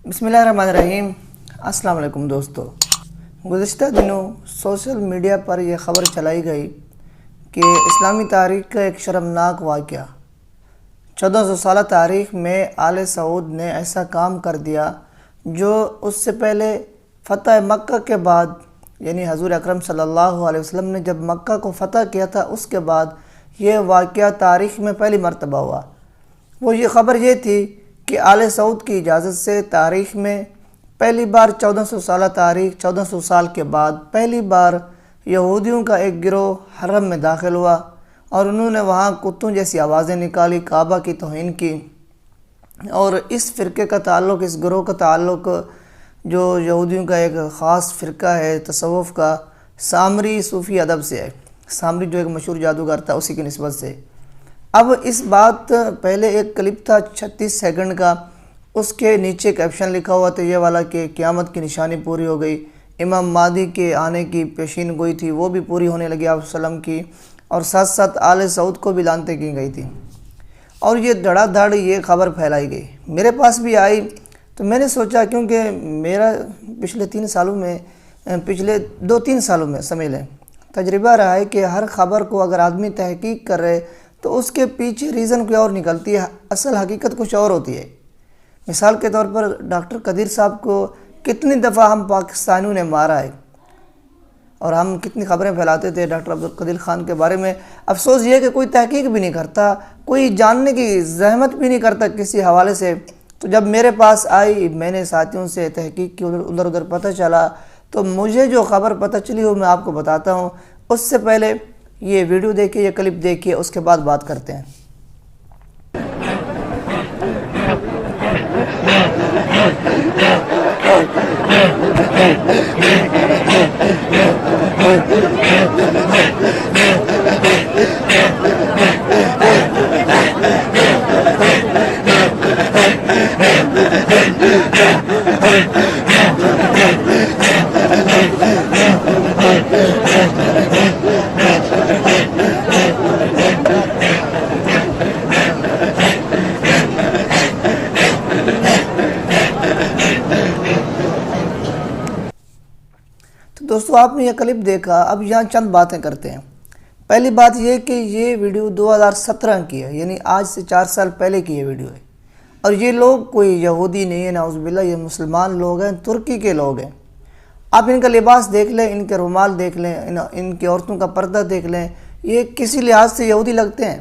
بسم اللہ الرحمن الرحیم۔ السلام علیکم دوستو، گزشتہ دنوں سوشل میڈیا پر یہ خبر چلائی گئی کہ اسلامی تاریخ کا ایک شرمناک واقعہ 1400 سالہ تاریخ میں آل سعود نے ایسا کام کر دیا جو اس سے پہلے فتح مکہ کے بعد، یعنی حضور اکرم صلی اللہ علیہ وسلم نے جب مکہ کو فتح کیا تھا اس کے بعد یہ واقعہ تاریخ میں پہلی مرتبہ ہوا۔ وہ یہ خبر یہ تھی کہ آل سعود کی اجازت سے تاریخ میں پہلی بار 1400 سالہ تاریخ 1400 سال کے بعد پہلی بار یہودیوں کا ایک گروہ حرم میں داخل ہوا اور انہوں نے وہاں کتوں جیسی آوازیں نکالی، کعبہ کی توہین کی۔ اور اس فرقے کا تعلق، اس گروہ کا تعلق جو یہودیوں کا ایک خاص فرقہ ہے تصوف کا، سامری صوفی ادب سے ہے۔ سامری جو ایک مشہور جادوگر تھا اسی کی نسبت سے۔ اب اس بات پہلے ایک کلپ تھا 36 سیکنڈ کا، اس کے نیچے کیپشن لکھا ہوا تھا یہ والا کہ قیامت کی نشانی پوری ہو گئی، امام مہدی کے آنے کی پیشین گوئی تھی وہ بھی پوری ہونے لگی آپ وسلم کی، اور ساتھ ساتھ آل سعود کو بھی لعنتیں کی گئی تھی۔ اور یہ دھڑا دھڑ یہ خبر پھیلائی گئی، میرے پاس بھی آئی تو میں نے سوچا، کیونکہ میرا پچھلے 2-3 سالوں میں سمجھ لیں تجربہ رہا ہے کہ ہر خبر کو اگر آدمی تحقیق کر رہے تو اس کے پیچھے ریزن کوئی اور نکلتی ہے، اصل حقیقت کچھ اور ہوتی ہے۔ مثال کے طور پر ڈاکٹر قدیر صاحب کو کتنی دفعہ ہم پاکستانیوں نے مارا ہے، اور ہم کتنی خبریں پھیلاتے تھے ڈاکٹر عبدالقدیر خان کے بارے میں۔ افسوس یہ کہ کوئی تحقیق بھی نہیں کرتا، کوئی جاننے کی زحمت بھی نہیں کرتا کسی حوالے سے۔ تو جب میرے پاس آئی، میں نے ساتھیوں سے تحقیق کی، ادھر پتہ چلا، تو مجھے جو خبر پتہ چلی وہ میں آپ کو بتاتا ہوں۔ اس سے پہلے یہ ویڈیو دیکھیے، یہ کلپ دیکھیے، اس کے بعد بات کرتے ہیں۔ تو دوستو آپ نے یہ کلپ دیکھا، اب یہاں چند باتیں کرتے ہیں۔ پہلی بات یہ کہ یہ ویڈیو 2017 کی ہے، یعنی آج سے 4 سال پہلے کی یہ ویڈیو ہے، اور یہ لوگ کوئی یہودی نہیں ہے، نعوذ باللہ، یہ مسلمان لوگ ہیں، ترکی کے لوگ ہیں۔ آپ ان کا لباس دیکھ لیں، ان کے رومال دیکھ لیں، ان کی عورتوں کا پردہ دیکھ لیں، یہ کسی لحاظ سے یہودی لگتے ہیں۔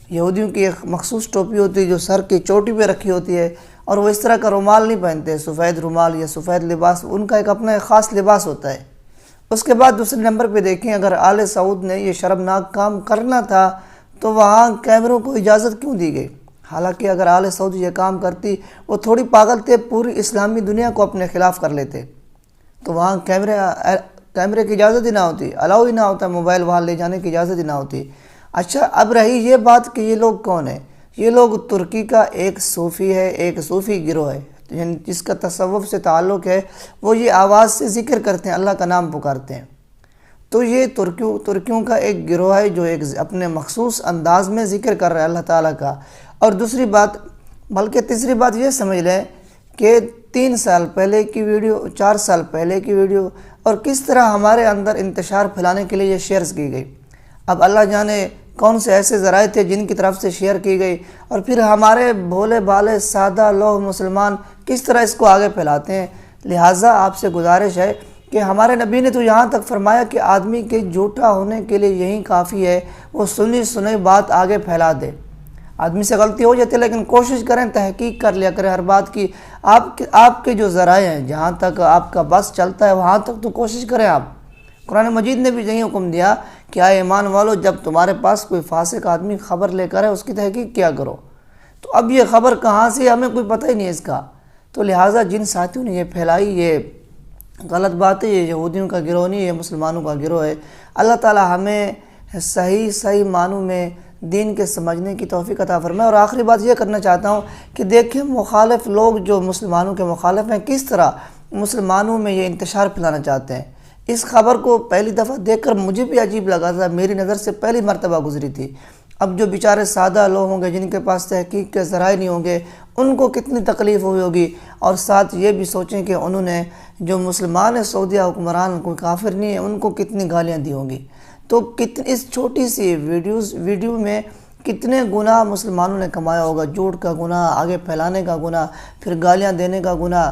یہودیوں کی ایک مخصوص ٹوپی ہوتی ہے جو سر کی چوٹی پہ رکھی ہوتی ہے، اور وہ اس طرح کا رومال نہیں پہنتے، سفید رومال یا سفید لباس، ان کا ایک اپنا ایک خاص لباس ہوتا ہے۔ اس کے بعد دوسرے نمبر پہ دیکھیں، اگر آل سعود نے یہ شرمناک کام کرنا تھا تو وہاں کیمروں کو اجازت کیوں دی گئی؟ حالانکہ اگر آل سعود یہ کام کرتی، وہ تھوڑی پاگل تھے، پوری اسلامی دنیا کو اپنے خلاف کر لیتے، تو وہاں کیمرے کی اجازت ہی نہ ہوتی، الاؤ ہی نہ ہوتا، موبائل وہاں لے جانے کی اجازت ہی نہ ہوتی۔ اچھا، اب رہی یہ بات کہ یہ لوگ کون ہیں؟ یہ لوگ ترکی کا ایک صوفی ہے، ایک صوفی گروہ ہے، یعنی جس کا تصوف سے تعلق ہے، وہ یہ آواز سے ذکر کرتے ہیں، اللہ کا نام پکارتے ہیں۔ تو یہ ترکیوں کا ایک گروہ ہے جو ایک اپنے مخصوص انداز میں ذکر کر رہا ہے اللہ تعالیٰ کا۔ اور دوسری بات، بلکہ تیسری بات یہ سمجھ لیں کہ 3 سال پہلے کی ویڈیو، 4 سال پہلے کی ویڈیو، اور کس طرح ہمارے اندر انتشار پھیلانے کے لیے یہ شیئرز کی گئی۔ اب اللہ جانے کون سے ایسے ذرائع تھے جن کی طرف سے شیئر کی گئی، اور پھر ہمارے بھولے بھالے سادہ لوگ مسلمان کس طرح اس کو آگے پھیلاتے ہیں۔ لہٰذا آپ سے گزارش ہے کہ ہمارے نبی نے تو یہاں تک فرمایا کہ آدمی کے جھوٹا ہونے کے لیے یہی کافی ہے، وہ سنی سنی بات آگے پھیلا دے۔ آدمی سے غلطی ہو جاتی ہے، لیکن کوشش کریں، تحقیق کر لیا کریں ہر بات کی۔ آپ کے جو ذرائع ہیں، جہاں تک آپ کا بس چلتا ہے وہاں تک تو کوشش کریں آپ۔ قرآن مجید نے بھی یہی حکم دیا کہ اے ایمان والو، جب تمہارے پاس کوئی فاسق آدمی خبر لے کر ہے اس کی تحقیق کیا کرو۔ تو اب یہ خبر کہاں سے، ہمیں کوئی پتہ ہی نہیں اس کا۔ تو لہٰذا جن ساتھیوں نے یہ پھیلائی، یہ غلط بات ہے، یہ یہودیوں کا گروہ نہیں، یہ مسلمانوں کا گروہ ہے۔ اللہ تعالی ہمیں صحیح معنوں میں دین کے سمجھنے کی توفیق عطا فرمائے۔ اور آخری بات یہ کرنا چاہتا ہوں کہ دیکھیں مخالف لوگ جو مسلمانوں کے مخالف ہیں کس طرح مسلمانوں میں یہ انتشار پھیلانا چاہتے ہیں۔ اس خبر کو پہلی دفعہ دیکھ کر مجھے بھی عجیب لگا تھا، میری نظر سے پہلی مرتبہ گزری تھی۔ اب جو بیچارے سادہ لوگ ہوں گے جن کے پاس تحقیق کے ذرائع نہیں ہوں گے، ان کو کتنی تکلیف ہوئی ہوگی، اور ساتھ یہ بھی سوچیں کہ انہوں نے جو مسلمان سعودیہ حکمران کوئی کافر نہیں ہے ان کو کتنی گالیاں دی ہوں گی۔ تو اس چھوٹی سی ویڈیو میں کتنے گناہ مسلمانوں نے کمایا ہوگا، جھوٹ کا گناہ، آگے پھیلانے کا گناہ، پھر گالیاں دینے کا گناہ۔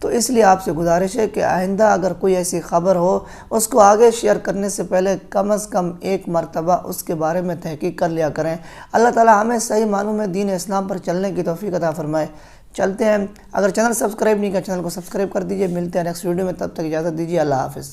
تو اس لیے آپ سے گزارش ہے کہ آئندہ اگر کوئی ایسی خبر ہو اس کو آگے شیئر کرنے سے پہلے کم از کم ایک مرتبہ اس کے بارے میں تحقیق کر لیا کریں۔ اللہ تعالی ہمیں صحیح معنوں میں دین اسلام پر چلنے کی توفیق عطا فرمائے۔ چلتے ہیں، اگر چینل سبسکرائب نہیں کیا چینل کو سبسکرائب کر دیجئے۔ ملتے ہیں نیکسٹ ویڈیو میں، تب تک اجازت دیجیے، اللہ حافظ۔